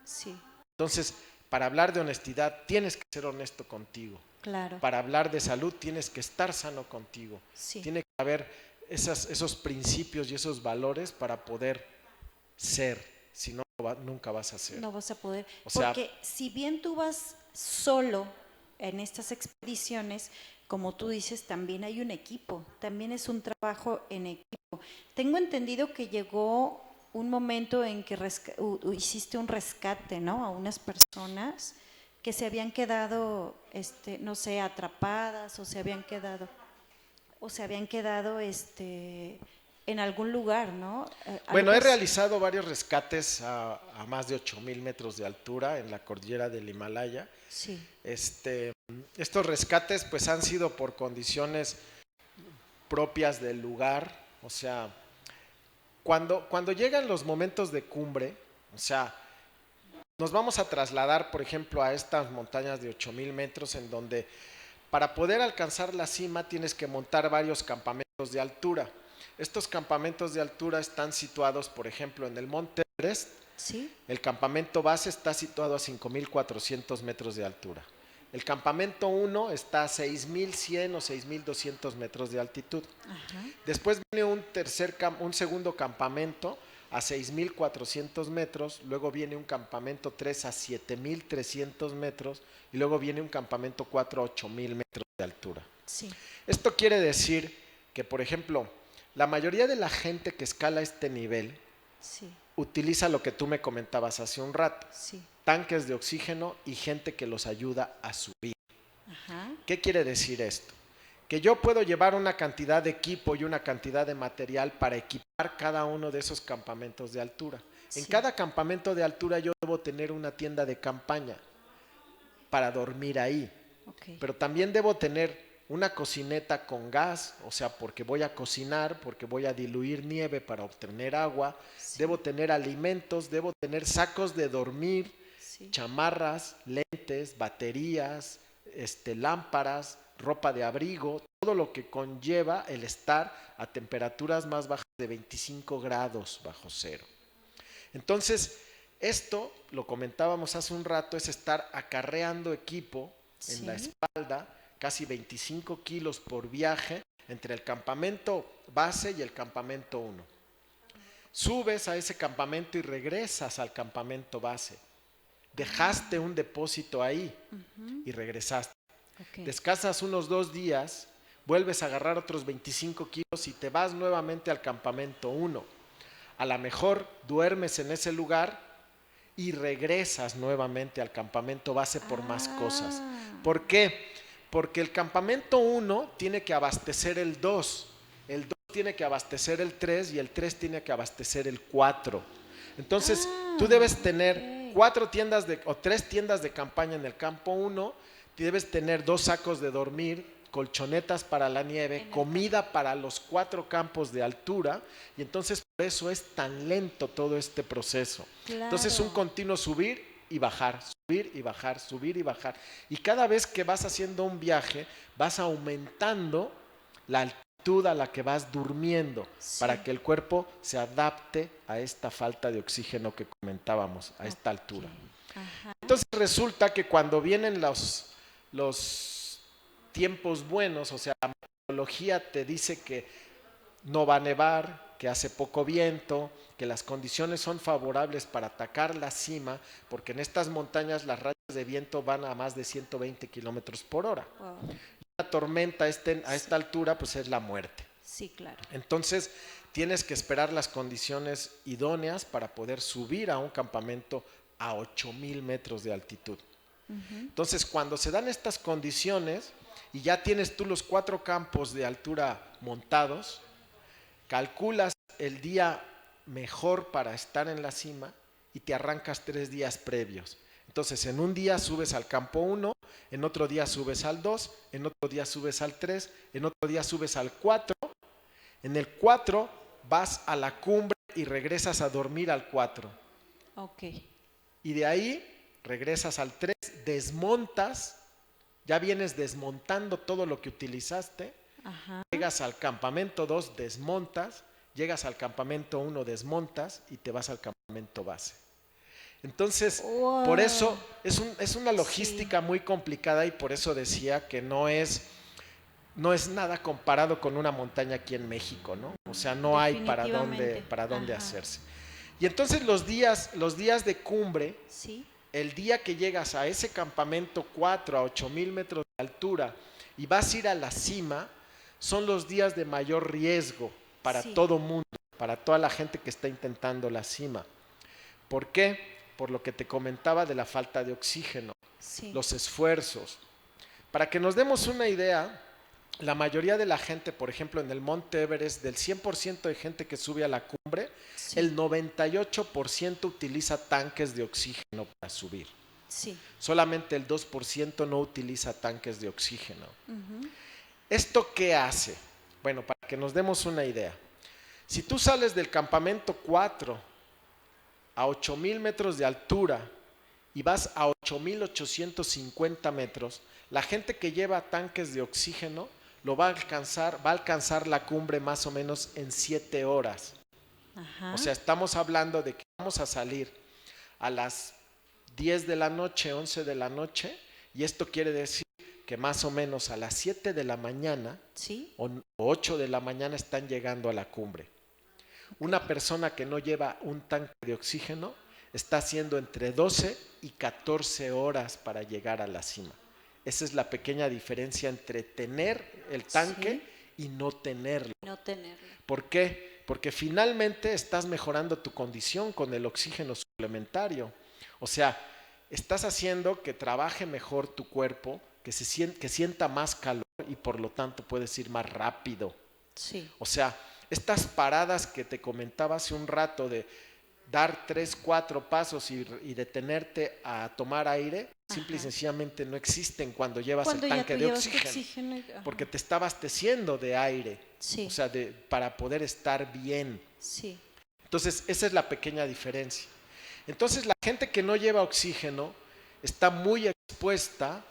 Sí. Entonces, para hablar de honestidad tienes que ser honesto contigo. Claro. Para hablar de salud tienes que estar sano contigo. Sí. Tiene que haber esos principios y esos valores para poder ser. Si no, nunca vas a ser. No vas a poder. O sea, porque si bien tú vas solo en estas expediciones, como tú dices, también hay un equipo, también es un trabajo en equipo. Tengo entendido que llegó un momento en que hiciste un rescate, ¿no? A unas personas que se habían quedado, no sé, atrapadas o se habían quedado en algún lugar, ¿no? bueno, he Algo así. realizado varios rescates a más de 8,000 metros de altura en la cordillera del Himalaya. Sí. Estos rescates pues han sido por condiciones propias del lugar. O sea, cuando llegan los momentos de cumbre, o sea, nos vamos a trasladar, por ejemplo, a estas montañas de 8,000 metros en donde para poder alcanzar la cima tienes que montar varios campamentos de altura. Estos campamentos de altura están situados, por ejemplo, en el Monte Everest. Sí. El campamento base está situado a 5,400 metros de altura. El campamento 1 está a 6,100 o 6,200 metros de altitud. Ajá. Después viene un segundo campamento a 6,400 metros, luego viene un campamento 3 a 7,300 metros y luego viene un campamento 4 a 8,000 metros de altura. Sí. Esto quiere decir que, por ejemplo, la mayoría de la gente que escala este nivel Sí. utiliza lo que tú me comentabas hace un rato, Sí. tanques de oxígeno y gente que los ayuda a subir. Ajá. ¿Qué quiere decir esto? Que yo puedo llevar una cantidad de equipo y una cantidad de material para equipar cada uno de esos campamentos de altura. En Sí. cada campamento de altura yo debo tener una tienda de campaña para dormir ahí, Okay. pero también debo tener una cocineta con gas, o sea, porque voy a cocinar, porque voy a diluir nieve para obtener agua, Sí. debo tener alimentos, debo tener sacos de dormir, Sí. chamarras, lentes, baterías, lámparas, ropa de abrigo, todo lo que conlleva el estar a temperaturas más bajas de 25 grados bajo cero. Entonces, esto, lo comentábamos hace un rato, es estar acarreando equipo en la espalda, casi 25 kilos por viaje, entre el campamento base y el campamento 1. Subes a ese campamento y regresas al campamento base. Dejaste un depósito ahí y regresaste. Okay. Descansas unos 2 días, vuelves a agarrar otros 25 kilos y te vas nuevamente al campamento 1. A lo mejor duermes en ese lugar y regresas nuevamente al campamento base por más cosas. ¿Por qué? Porque el campamento 1 tiene que abastecer el 2, el 2 tiene que abastecer el 3 y el 3 tiene que abastecer el 4. Entonces, tú debes tener 4 tiendas o 3 tiendas de campaña en el campo 1, debes tener 2 sacos de dormir, colchonetas para la nieve, comida para los 4 campos de altura, y entonces por eso es tan lento todo este proceso. Claro. Entonces un continuo subir y bajar, subir y bajar, subir y bajar. Y cada vez que vas haciendo un viaje, vas aumentando la altitud a la que vas durmiendo, para que el cuerpo se adapte a esta falta de oxígeno que comentábamos, a esta altura. Ajá. Entonces resulta que cuando vienen los tiempos buenos, o sea, la meteorología te dice que no va a nevar, que hace poco viento, que las condiciones son favorables para atacar la cima, porque en estas montañas las rachas de viento van a más de 120 kilómetros por hora. Wow. Una tormenta a esta altura pues es la muerte. Sí, claro. Entonces tienes que esperar las condiciones idóneas para poder subir a un campamento a 8,000 metros de altitud. Entonces, cuando se dan estas condiciones y ya tienes tú los 4 campos de altura montados, calculas el día mejor para estar en la cima y te arrancas 3 días previos. Entonces, en un día subes al campo 1, en otro día subes al 2, en otro día subes al 3, en otro día subes al 4. En el 4 vas a la cumbre y regresas a dormir al 4. Ok. Y de ahí regresas al 3, desmontas, ya vienes desmontando todo lo que utilizaste. Ajá. Llegas al campamento 2, desmontas, llegas al campamento 1, desmontas y te vas al campamento base. Entonces, Wow. por eso es una logística Sí. muy complicada y por eso decía que no es nada comparado con una montaña aquí en México, ¿no? O sea, no hay Definitivamente. para dónde Ajá. hacerse. Y entonces los días de cumbre, Sí. el día que llegas a ese campamento 4 a 8,000 metros de altura y vas a ir a la cima, son los días de mayor riesgo para Sí. todo mundo, para toda la gente que está intentando la cima. ¿Por qué? Por lo que te comentaba de la falta de oxígeno, Sí. los esfuerzos. Para que nos demos una idea, la mayoría de la gente, por ejemplo, en el Monte Everest, del 100% de gente que sube a la cumbre, Sí. el 98% utiliza tanques de oxígeno para subir. Sí. Solamente el 2% no utiliza tanques de oxígeno. Uh-huh. ¿Esto qué hace? Bueno, para que nos demos una idea. Si tú sales del campamento 4 a 8,000 metros de altura y vas a 8,850 metros, la gente que lleva tanques de oxígeno va a alcanzar la cumbre más o menos en 7 horas. Ajá. O sea, estamos hablando de que vamos a salir a las 10 de la noche, 11 de la noche, y esto quiere decir que más o menos a las 7 de la mañana Sí. o 8 de la mañana están llegando a la cumbre. Una persona que no lleva un tanque de oxígeno está haciendo entre 12 y 14 horas para llegar a la cima. Esa es la pequeña diferencia entre tener el tanque y no tenerlo. No tenerlo. ¿Por qué? Porque finalmente estás mejorando tu condición con el oxígeno suplementario. O sea, estás haciendo que trabaje mejor tu cuerpo, que sienta más calor y por lo tanto puedes ir más rápido. Sí. O sea, estas paradas que te comentaba hace un rato de dar 3, 4 pasos y detenerte a tomar aire, simple y sencillamente no existen cuando llevas el tanque de oxígeno, porque te está abasteciendo de aire, sí. O sea, para poder estar bien. Sí. Entonces, esa es la pequeña diferencia. Entonces, la gente que no lleva oxígeno está muy expuesta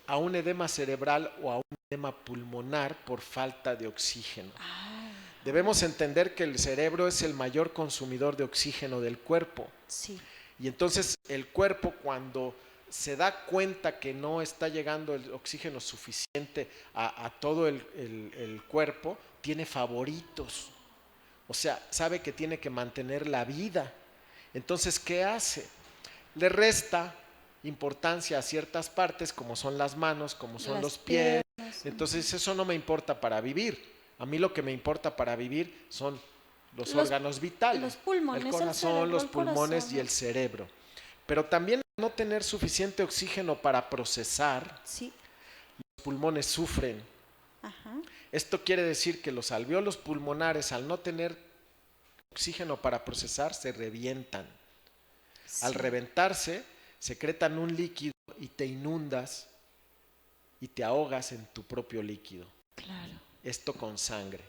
a un edema cerebral o a un edema pulmonar por falta de oxígeno. Debemos entender que el cerebro es el mayor consumidor de oxígeno del cuerpo. Sí. Y entonces el cuerpo, cuando se da cuenta que no está llegando el oxígeno suficiente a todo el cuerpo, tiene favoritos. O sea, sabe que tiene que mantener la vida. Entonces, ¿qué hace? Le resta importancia a ciertas partes, como son las manos, como son los pies. Entonces, eso no me importa para vivir. A mí lo que me importa para vivir son los órganos vitales, los pulmones, el corazón, cerebro, los pulmones y el cerebro. Pero también no tener suficiente oxígeno para procesar, los pulmones sufren. Ajá. Esto quiere decir que los alvéolos pulmonares, al no tener oxígeno para procesar, se revientan. Al reventarse, secretan un líquido y te inundas y te ahogas en tu propio líquido. Claro. Esto con sangre.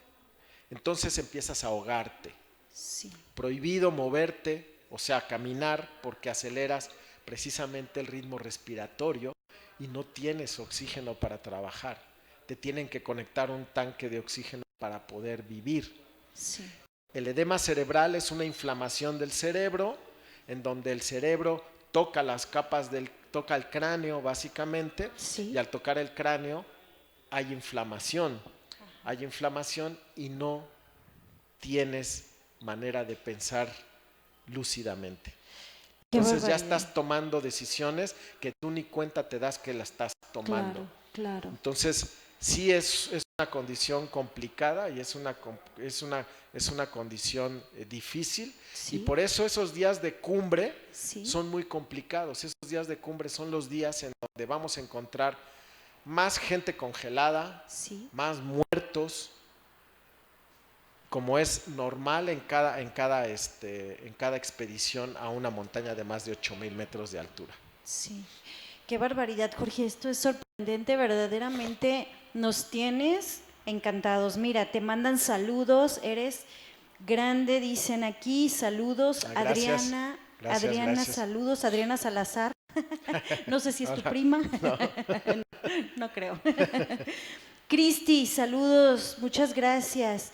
Entonces empiezas a ahogarte. Sí. Prohibido moverte, o sea, caminar, porque aceleras precisamente el ritmo respiratorio y no tienes oxígeno para trabajar. Te tienen que conectar un tanque de oxígeno para poder vivir. Sí. El edema cerebral es una inflamación del cerebro, en donde el cerebro toca las capas toca el cráneo básicamente, y al tocar el cráneo hay inflamación. Hay inflamación y no tienes manera de pensar lúcidamente. Entonces ya estás tomando decisiones que tú ni cuenta te das que las estás tomando. Claro. Entonces sí es una condición complicada y es una condición difícil, y por eso esos días de cumbre son muy complicados. Esos días de cumbre son los días en donde vamos a encontrar más gente congelada, más muertos, como es normal en cada expedición a una montaña de más de 8,000 metros de altura. Sí. Qué barbaridad, Jorge. Esto es sorprendente, verdaderamente nos tienes encantados. Mira, te mandan saludos, eres grande, dicen aquí, saludos, Gracias, Adriana, gracias, gracias. saludos, Adriana Salazar. No sé si es tu prima. No, No creo. Cristi, saludos, muchas gracias.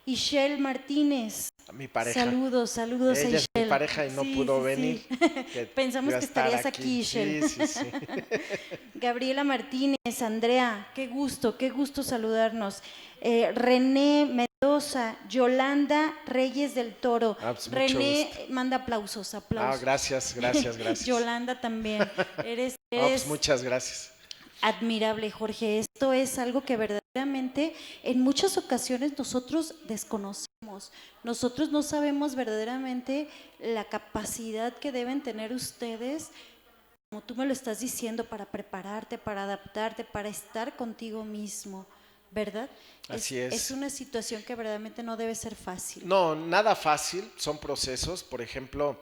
Ishel Martínez, mi pareja. saludos, saludos a Ella es mi Ishel. pareja y no Sí, pudo sí, venir. sí. Que Pensamos iba a que estar estarías aquí, Ishel. Sí, sí, sí. Gabriela Martínez, Andrea, qué gusto saludarnos. René Mendoza, Yolanda Reyes del Toro. Pues mucho René gusto. manda aplausos, aplausos. Gracias, gracias, gracias. Yolanda también. Eres Pues muchas gracias. admirable, Jorge. Esto es algo que verdaderamente en muchas ocasiones nosotros desconocemos. Nosotros no sabemos verdaderamente la capacidad que deben tener ustedes, como tú me lo estás diciendo, para prepararte, para adaptarte, para estar contigo mismo, ¿verdad? Así Es una situación que verdaderamente no debe ser fácil. No, nada fácil, son procesos. Por ejemplo,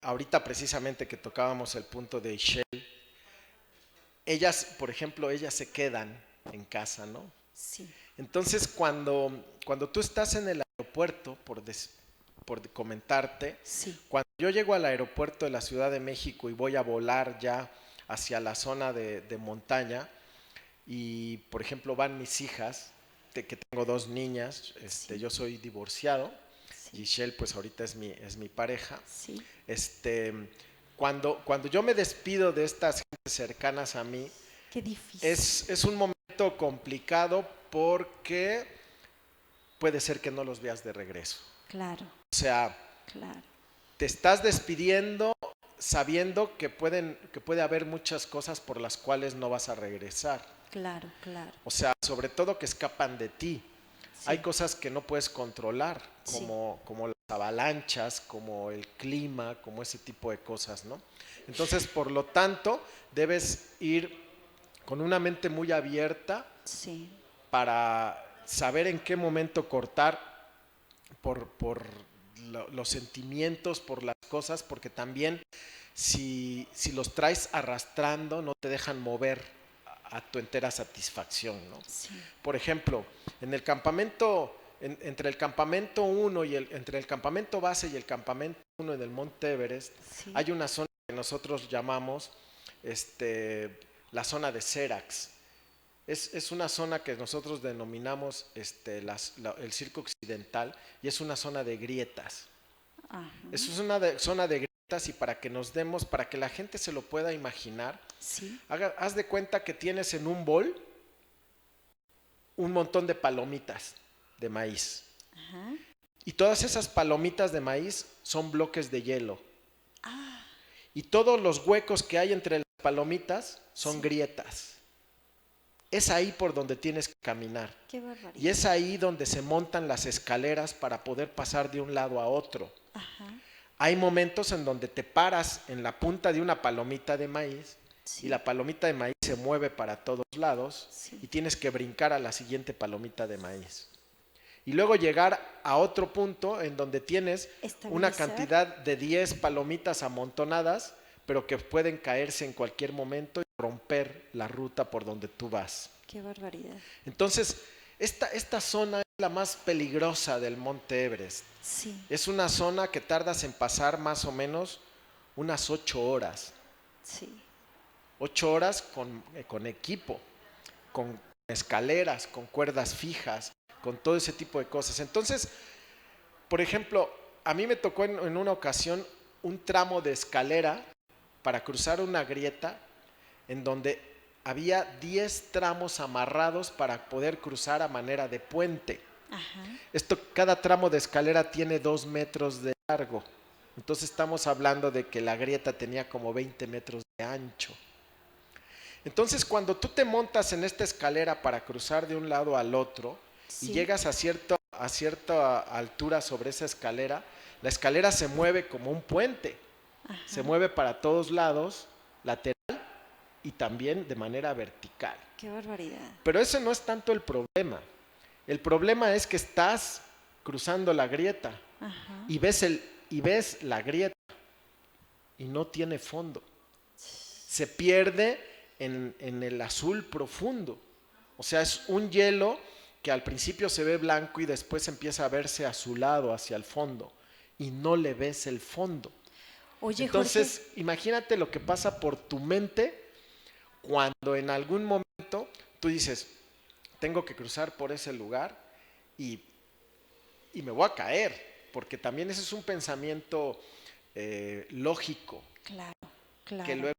ahorita precisamente que tocábamos el punto de Shell, ellas, por ejemplo, ellas se quedan en casa, ¿no? Sí. Entonces, cuando tú estás en el aeropuerto, por comentarte, Sí. cuando yo llego al aeropuerto de la Ciudad de México y voy a volar ya hacia la zona de montaña, y por ejemplo van mis hijas, que tengo dos niñas, Sí. yo soy divorciado, Sí. Giselle pues ahorita es mi pareja. Sí. Cuando yo me despido de estas gentes cercanas a mí, Qué difícil. es un momento complicado porque puede ser que no los veas de regreso. Claro. O sea, Claro. te estás despidiendo sabiendo que puede haber muchas cosas por las cuales no vas a regresar. Claro, claro. O sea, sobre todo que escapan de ti. Sí. Hay cosas que no puedes controlar, Sí. como las avalanchas, como el clima, como ese tipo de cosas, ¿no? Entonces, por lo tanto, debes ir con una mente muy abierta, Sí. para saber en qué momento cortar por los sentimientos, por las cosas, porque también si los traes arrastrando no te dejan mover a tu entera satisfacción, ¿no? Sí. Por ejemplo, en el campamento, entre el campamento 1 entre el campamento base y el campamento 1 en el Monte Everest, Sí. hay una zona que nosotros llamamos la zona de Seracs. Es una zona que nosotros denominamos el circo occidental, y es una zona de grietas. Ajá. Es una zona de grietas, y para que la gente se lo pueda imaginar, Sí. haz de cuenta que tienes en un bol un montón de palomitas de maíz. Ajá. Y todas esas palomitas de maíz son bloques de hielo. Ah. Y todos los huecos que hay entre las palomitas son Sí. grietas. Es ahí por donde tienes que caminar. Qué barbaridad. Y es ahí donde se montan las escaleras para poder pasar de un lado a otro. Ajá. Hay momentos en donde te paras en la punta de una palomita de maíz, Sí. y la palomita de maíz se mueve para todos lados, Sí. y tienes que brincar a la siguiente palomita de maíz. Y luego llegar a otro punto en donde tienes una Estabilizar. cantidad de 10 palomitas amontonadas, pero que pueden caerse en cualquier momento y romper la ruta por donde tú vas. Qué barbaridad. Entonces, esta zona es la más peligrosa del Monte Everest. Sí. Es una zona que tardas en pasar más o menos unas 8 horas. Sí. 8 horas con equipo, con escaleras, con cuerdas fijas, con todo ese tipo de cosas. Entonces, por ejemplo, a mí me tocó en una ocasión un tramo de escalera para cruzar una grieta en donde había 10 tramos amarrados para poder cruzar a manera de puente. Ajá. Cada tramo de escalera tiene 2 metros de largo. Entonces estamos hablando de que la grieta tenía como 20 metros de ancho. Entonces, cuando tú te montas en esta escalera para cruzar de un lado al otro, Sí. y llegas a cierta altura sobre esa escalera, la escalera se mueve como un puente. Ajá. Se mueve para todos lados, lateral y también de manera vertical. Qué barbaridad. Pero ese no es tanto el problema. El problema es que estás cruzando la grieta. Ajá. Y ves la grieta y no tiene fondo. se pierde en el azul profundo. O sea, es un hielo que al principio se ve blanco y después empieza a verse azulado hacia el fondo y no le ves el fondo. Oye, Entonces, Jorge, imagínate lo que pasa por tu mente cuando en algún momento tú dices, tengo que cruzar por ese lugar y, y me voy a caer, porque también ese es un pensamiento lógico claro, que claro. luego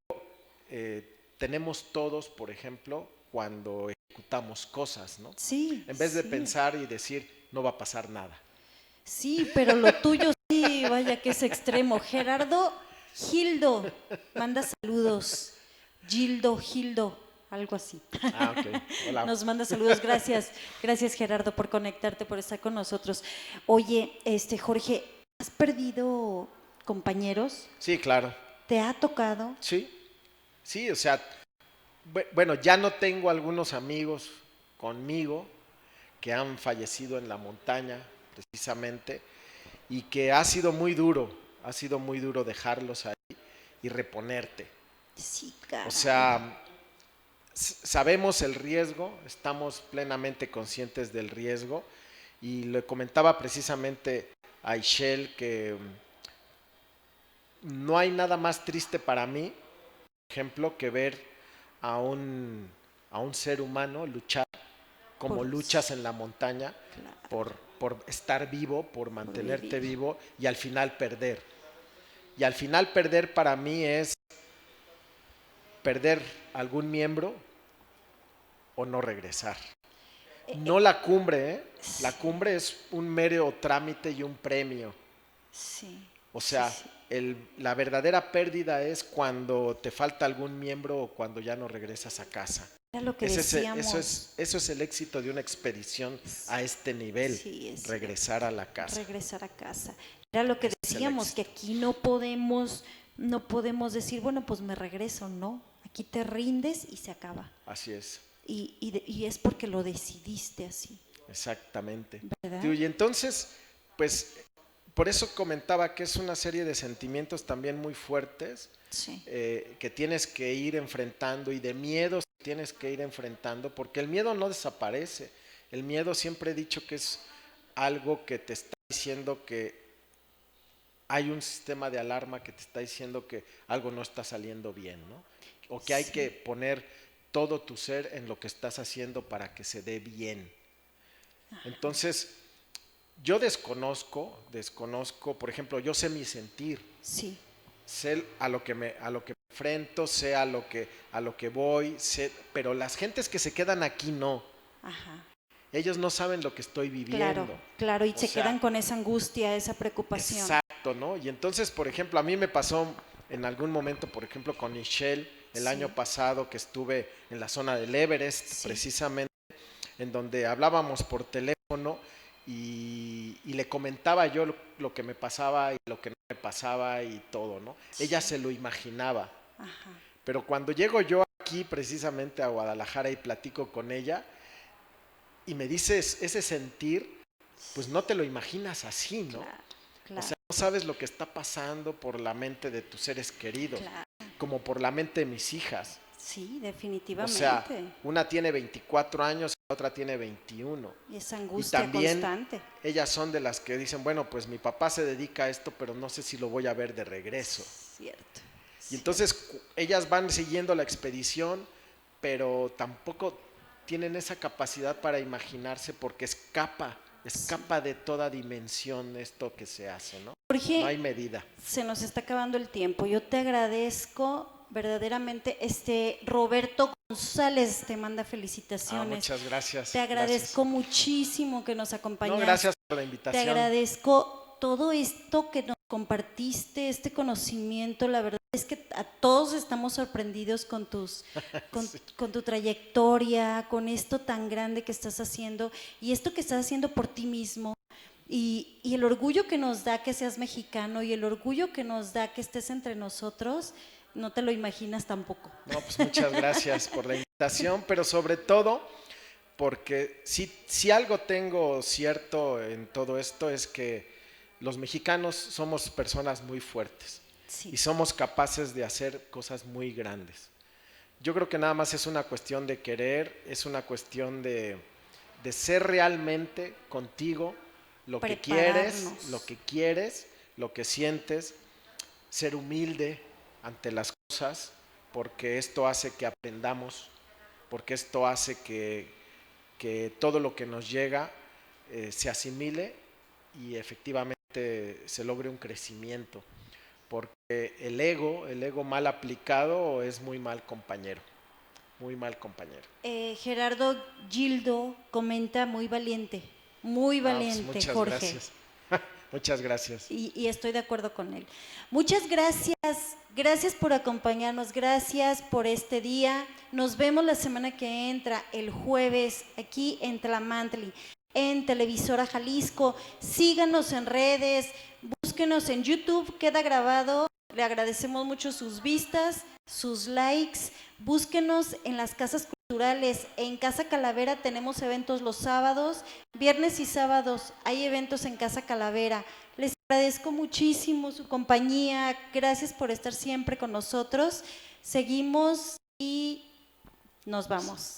tenemos todos, por ejemplo, cuando ejecutamos cosas, ¿no? Sí, En vez de sí. pensar y decir, no va a pasar nada. Sí, pero lo tuyo sí, vaya que es extremo. Gerardo Gildo, manda saludos. Gildo, algo así. Ah, ok. Hola. Nos manda saludos, gracias. Gracias Gerardo por conectarte, por estar con nosotros. Oye, Jorge, ¿has perdido compañeros? Sí, claro. ¿Te ha tocado? Sí, sí, o sea, bueno, ya no tengo algunos amigos conmigo que han fallecido en la montaña, precisamente, y que ha sido muy duro dejarlos ahí y reponerte. Sí, O caray. sea, sabemos el riesgo, estamos plenamente conscientes del riesgo, y le comentaba precisamente a Ishel que no hay nada más triste para mí, por ejemplo, que ver a a un ser humano luchar como Por, luchas en la montaña claro, por estar vivo, por por mantenerte vivir. vivo y al final perder. Y al final perder para mí es perder algún miembro o no regresar. No la cumbre, ¿eh? La Sí, cumbre es un mero trámite y un premio. sí, O sí, sea, sí. la verdadera pérdida es cuando te falta algún miembro o cuando ya no regresas a casa. Era lo que decíamos. Eso es el éxito de una expedición a este nivel, Sí, es cierto. regresar a la casa. Regresar a casa. Era lo que Ese es el decíamos, que éxito. aquí no podemos decir, bueno, pues me regreso, no. Aquí te rindes y se acaba. Así es, Y es porque lo decidiste así, exactamente. ¿verdad? Y entonces, pues, por eso comentaba que es una serie de sentimientos también muy fuertes Sí, que tienes que ir enfrentando y de miedos que tienes que ir enfrentando, porque el miedo no desaparece. El miedo siempre he dicho que es algo que te está diciendo que hay un sistema de alarma que te está diciendo que algo no está saliendo bien, ¿no? O que hay que sí. poner todo tu ser en lo que estás haciendo para que se dé bien. Entonces, yo desconozco, por ejemplo, yo sé mi sentir, Sí, sé a lo que me enfrento, sé a lo que voy, sé, pero las gentes que se quedan aquí no. ajá. Ellos no saben lo que estoy Claro, viviendo. claro. Y O se sea, quedan con esa angustia, esa preocupación. exacto, ¿no? Y entonces, por ejemplo, a mí me pasó en algún momento, por ejemplo, con Michelle, el año Sí, pasado que estuve en la zona del Everest, sí, precisamente, en donde hablábamos por teléfono y le comentaba yo lo que me pasaba y lo que no me pasaba y todo, ¿no? Ella sí. se lo imaginaba, Ajá. pero cuando llego yo aquí precisamente a Guadalajara y platico con ella y me dices ese sentir, pues no te lo imaginas así, ¿no? Claro, O claro, sea, no sabes lo que está pasando por la mente de tus seres queridos, claro. como por la mente de mis hijas. Sí, O sea, definitivamente. una tiene 24 años, la otra tiene 21. Y esa Y angustia también constante. ellas son de las que dicen, bueno, pues mi papá se dedica a esto, pero no sé si lo voy a ver de regreso. Cierto, Y cierto. entonces ellas van siguiendo la expedición, pero tampoco tienen esa capacidad para imaginarse porque Sí. escapa de toda dimensión esto que se hace, ¿no? No Jorge, hay medida. se nos está acabando el tiempo. Yo te agradezco verdaderamente. Roberto González te manda Ah, felicitaciones. muchas Te gracias, gracias. agradezco muchísimo que nos No, acompañaste. gracias por la Te invitación. agradezco todo esto que nos compartiste, este conocimiento. La verdad es que a todos estamos sorprendidos Sí. con tu trayectoria, con esto tan grande que estás haciendo y esto que estás haciendo por ti mismo. Y el orgullo que nos da que seas mexicano y el orgullo que nos da que estés entre nosotros, no te lo imaginas tampoco. No, pues muchas gracias por la invitación, pero sobre todo porque si algo tengo cierto en todo esto es que los mexicanos somos personas muy fuertes. Sí. y somos capaces de hacer cosas muy grandes. Yo creo que nada más es una cuestión de querer, es una cuestión de ser realmente contigo Prepararnos. lo que sientes, ser humilde ante las cosas, porque esto hace que aprendamos, porque esto hace que todo lo que nos llega se asimile y efectivamente se logre un crecimiento, porque el ego mal aplicado es muy mal compañero, muy mal compañero. Gerardo Gildo comenta muy Ah, pues valiente, muchas Jorge. gracias. Muchas gracias. Y estoy de acuerdo con él. Muchas gracias, gracias por acompañarnos, gracias por este día. Nos vemos la semana que entra, el jueves, aquí en Tlamantli, en Televisora Jalisco. Síganos en redes, búsquenos en YouTube, queda grabado. Le agradecemos mucho sus vistas, sus likes. Búsquenos en las casas culturales. En Casa Calavera tenemos eventos los sábados, viernes y sábados hay eventos en Casa Calavera. Les agradezco muchísimo su compañía, gracias por estar siempre con nosotros. Seguimos y nos vamos.